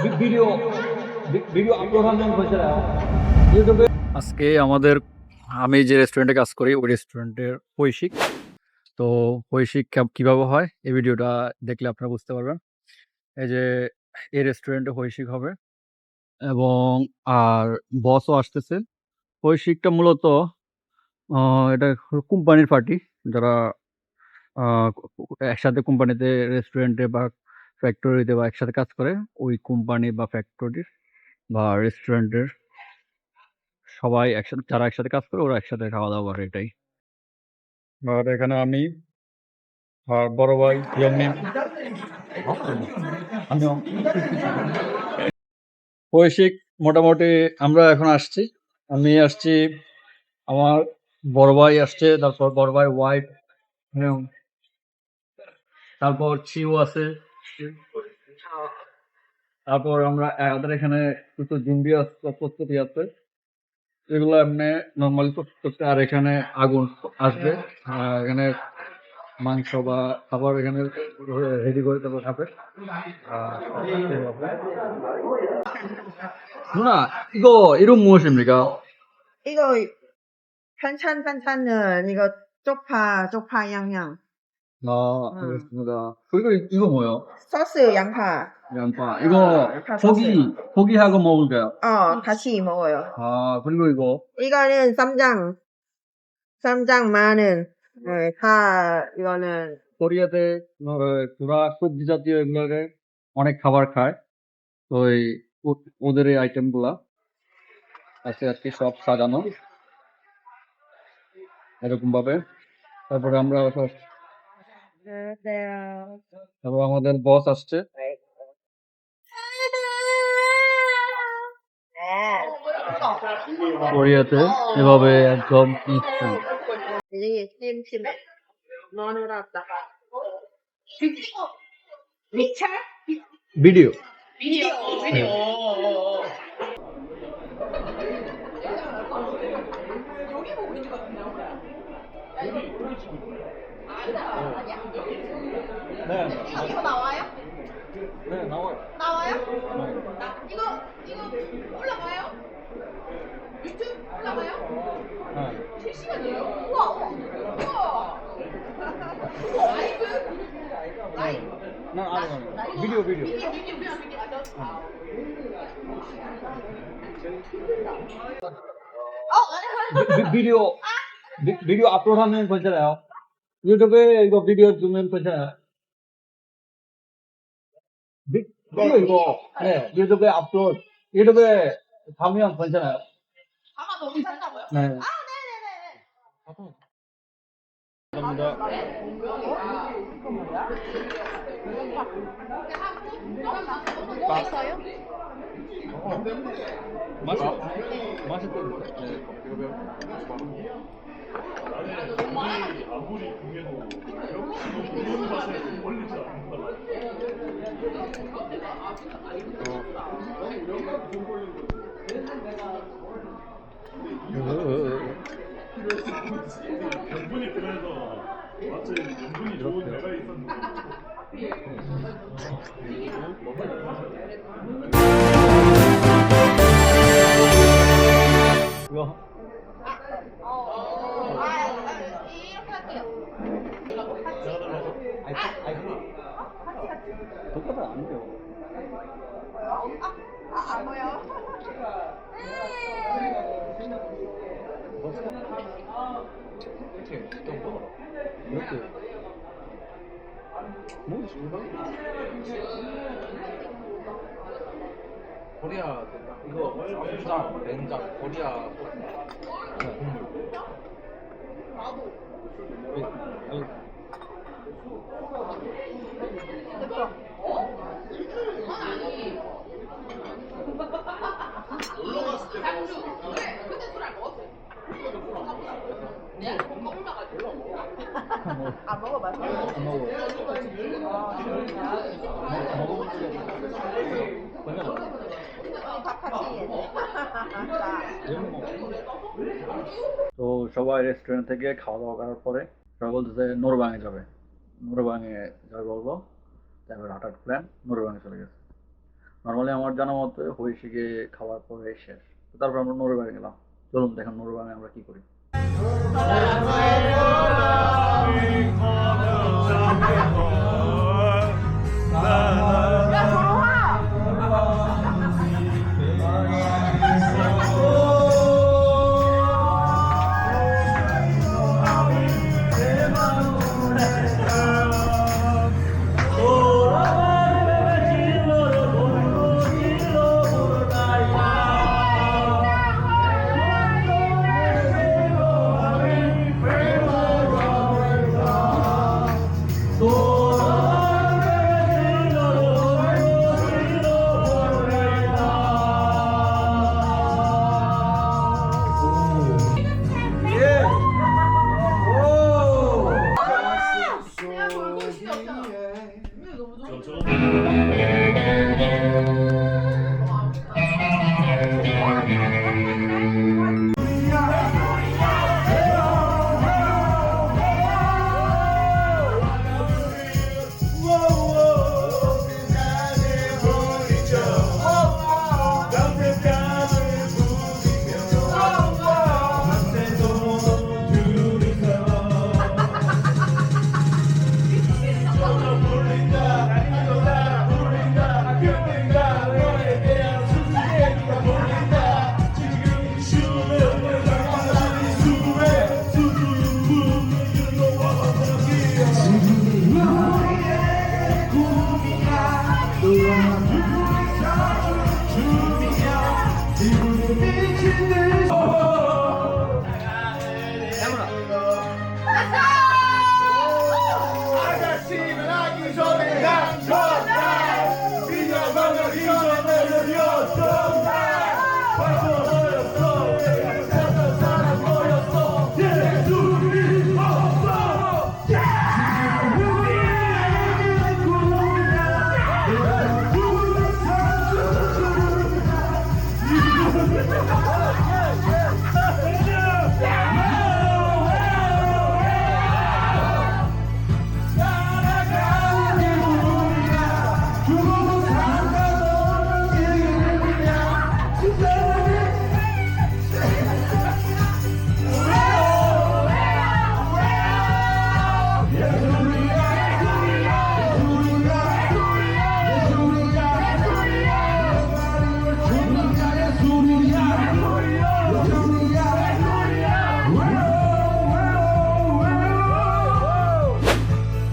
Video video upload होने में बच रहा है यूट्यूब আজকে আমাদের আমি যে রেস্টুরেন্টে কাজ করি ওই রেস্টুরেন্টের কৈশিক তো কৈশিক কিভাবে হয় এই ভিডিওটা দেখলে আপনারা বুঝতে পারবেন এই যে এই রেস্টুরেন্টে কৈশিক হবে এবং আর বসও আসতেছে কৈশিকটা মূলত এটা কোম্পানির পার্টি যারা একসাথে কোম্পানিতে রেস্টুরেন্টে বা ফ্যাক্টরিতে বা একসাথে কাজ করে ওই কোম্পানি বা ফ্যাক্টরির বা রেস্টুরেন্টের সবাই একসাথে যারা একসাথে কাজ করে ওরা একসাথে খাওয়া দাওয়া করে এটাই আর এখানে আমি আর বড় ভাই ইয়ামি আমিও কৈশিক মোটামুটি আমরা এখন আসছি আমি আসছি আমার বড় ভাই আসছে তারপর বড় ভাই ওয়াইফ তারপর চিও আছে তারপর আমরা আমাদের এখানে কিছু জুম্বি প্রস্তুতি আছে এগুলো এমনি নর্মালি করতে আর এখানে আগুন আসবে এখানে মাংস বা খাবার এখানে রেডি করে তারপর খাবে 누나 이거 이름 무엇입니까? 이거 반찬은 이거 쪽파 양념. 아 알겠습니다. 그리고 이거 뭐예요? 소스 양파. 양파 이거 양파 소스. 고기하고 먹을까요? 같이 먹어요. 아 그리고 이거 이거는 쌈장 마늘. 다 이거는 কোরিয়াতে পুরা সবজি জাতীয় এগুলোকে অনেক খাবার খায় তো ওদের এই আইটেম গুলা আজকে আজকে সব সাজানো এরকম ভাবে তারপরে আমরা তারপর আমাদের বস আসছে কোরিয়াতে এভাবে একদম 이게 찜찜해. 마늘에다가 미차? ভিডিও 비디오. 네. 이거 나와요? 네 나와요 나와요? 이거 올라가요? 유튜브 올라가요? 네. 실시간이에요? 우와! 우와! 라이브? 라이브? 아니 비디오 비디오 맞아. वीडियो वीडियो अपलोड होने में बच रहा है यूट्यूब पे 이거 वीडियो 주면 괜찮아요 이거 네 유튜브에 업로드 유튜브에 가면 괜찮아요 아마 너무 괜찮다고요? 네 네네네네. 감사합니다 뭐 있어요? 맛있던데 연분이 그래서 마치 연분이 좋은 애가 있었는데 이거 이렇게 할게요. 똑같아 안 돼요 안 보여? 이렇게 뭐지 코리아 이거 쌈장, 된장, 코리아 안 먹어봐요. 안 먹어요 먹어볼 때 괜찮아 밥 같이 তো সবাই রেস্টুরেন্ট থেকে খাওয়া দাওয়া করার পরে সবাই বলতেছে নোরবাঙে যাবে নোরবাঙে যাবে বলবো তারপর হঠাৎ প্ল্যান নোরবাঙে চলে গেছে নর্মালি আমার জানা মতে হইশিকে খাওয়ার পরে শেষ। তো তারপর আমরা নরবারে গেলাম। চলুন দেখেন নরবারে আমরা কি করি। 내가 돌고 싶지 없잖아. 근데 너무 좋아.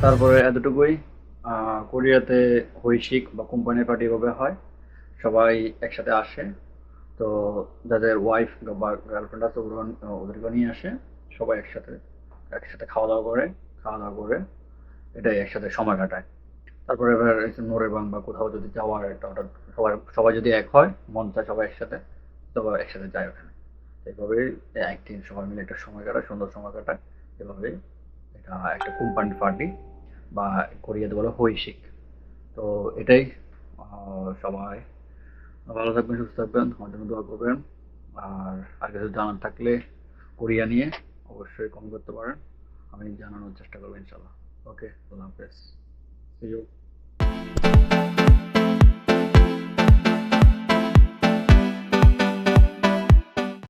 তারপরে এতটুকুই। কোরিয়াতে হইশিক বা কোম্পানির পার্টি এভাবে হয়, সবাই একসাথে আসে। তো যাদের ওয়াইফ বা গার্লফ্রেন্ড আছে ওদেরকে নিয়ে আসে, সবাই একসাথে একসাথে খাওয়া দাওয়া করে এটাই একসাথে সময় কাটায়। তারপরে এবার নোরেবাং বা কোথাও যদি যাওয়ার একটা হঠাৎ সবাই যদি এক হয়, মন চায় সবাই একসাথে যায় ওখানে। এইভাবেই একদিন সবাই মিলে একটা সময় কাটায়, সুন্দর সময় কাটায়। এভাবেই এটা একটা কোম্পানি পার্টি বা কোরিয়াতে বলে হইশিক। তো এটাই। সবাই ভালো থাকবেন, সুস্থ থাকবেন, আমার জন্য দোয়া করবেন। আর কিছু জানার থাকলে কোরিয়া নিয়ে অবশ্যই কমেন্ট করতে পারেন, আমি জানানোর চেষ্টা করবো ইনশাল্লাহ। ওকে, আল্লাহ হাফেজ, সি ইউ।